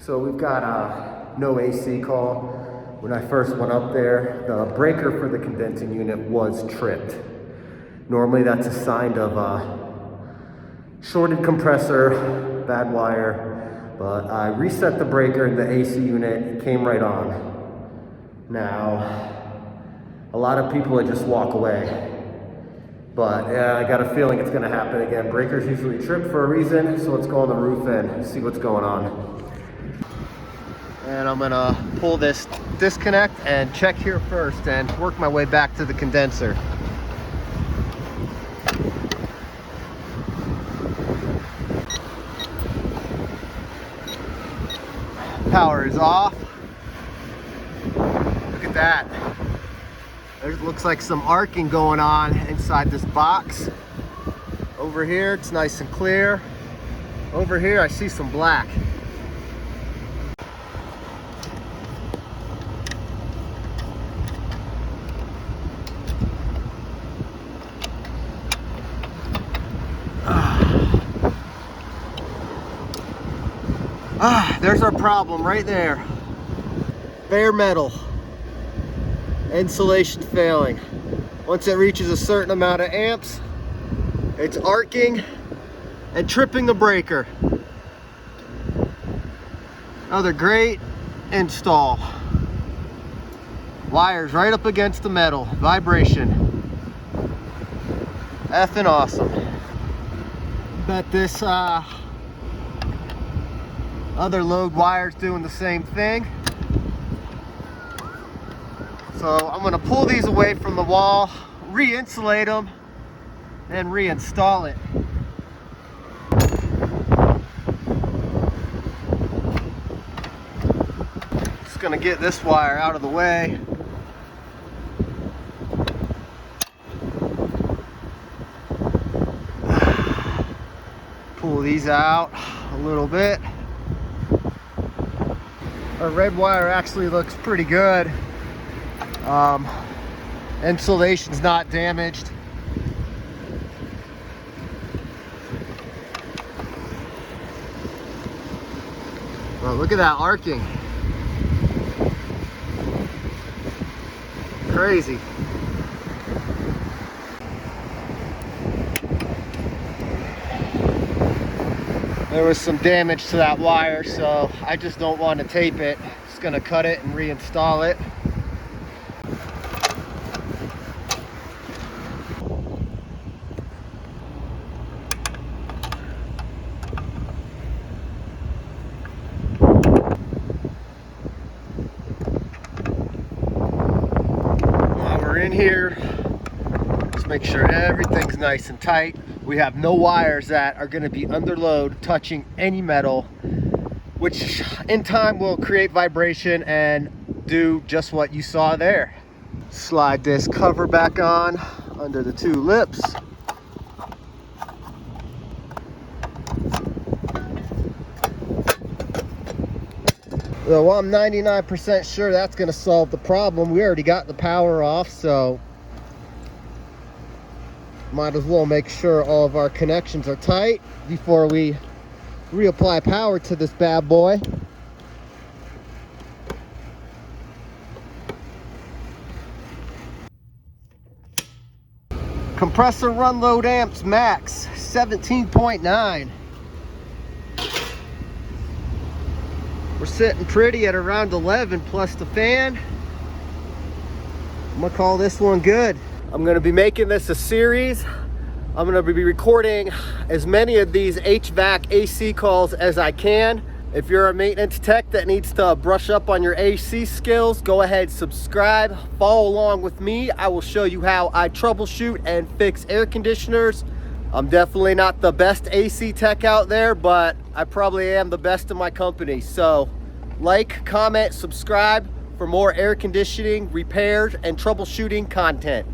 So we've got a no AC call. When I first went up there, the breaker for the condensing unit was tripped. Normally that's a sign of shorted compressor, bad wire, but I reset the breaker in the AC unit, it came right on. Now, a lot of people would just walk away. But yeah, I got a feeling it's gonna happen again. Breakers usually trip for a reason, so let's go on the roof and see what's going on. And I'm gonna pull this disconnect and check here first and work my way back to the condenser. Power is off. Look at that. There looks like some arcing going on inside this box. Over here, it's nice and clear. Over here, I see some black. There's our problem right there. Bare metal. Insulation failing. Once it reaches a certain amount of amps, it's arcing and tripping the breaker. Another great install. Wires right up against the metal. Vibration. Effing awesome. Bet this other load wire's doing the same thing. So I'm gonna pull these away from the wall, re-insulate them, and reinstall it. Just gonna get this wire out of the way. Pull these out a little bit. Our red wire actually looks pretty good. Insulation's not damaged. Well, look at that arcing. Crazy. There was some damage to that wire, so I just don't want to tape it. Just gonna cut it and reinstall it. While we're in here, just make sure everything's nice and tight. We have no wires that are going to be under load touching any metal, which in time will create vibration and do just what you saw there. Slide this cover back on under the two lips. Well, I'm 99% sure that's going to solve the problem. We already got the power off, so might as well make sure all of our connections are tight before we reapply power to this bad boy. Compressor run load amps max 17.9. We're sitting pretty at around 11 plus the fan. I'm gonna call this one good. I'm gonna be making this a series. I'm gonna be recording as many of these HVAC AC calls as I can. If you're a maintenance tech that needs to brush up on your AC skills, go ahead, subscribe, follow along with me. I will show you how I troubleshoot and fix air conditioners. I'm definitely not the best AC tech out there, but I probably am the best in my company. So like, comment, subscribe for more air conditioning, repairs, and troubleshooting content.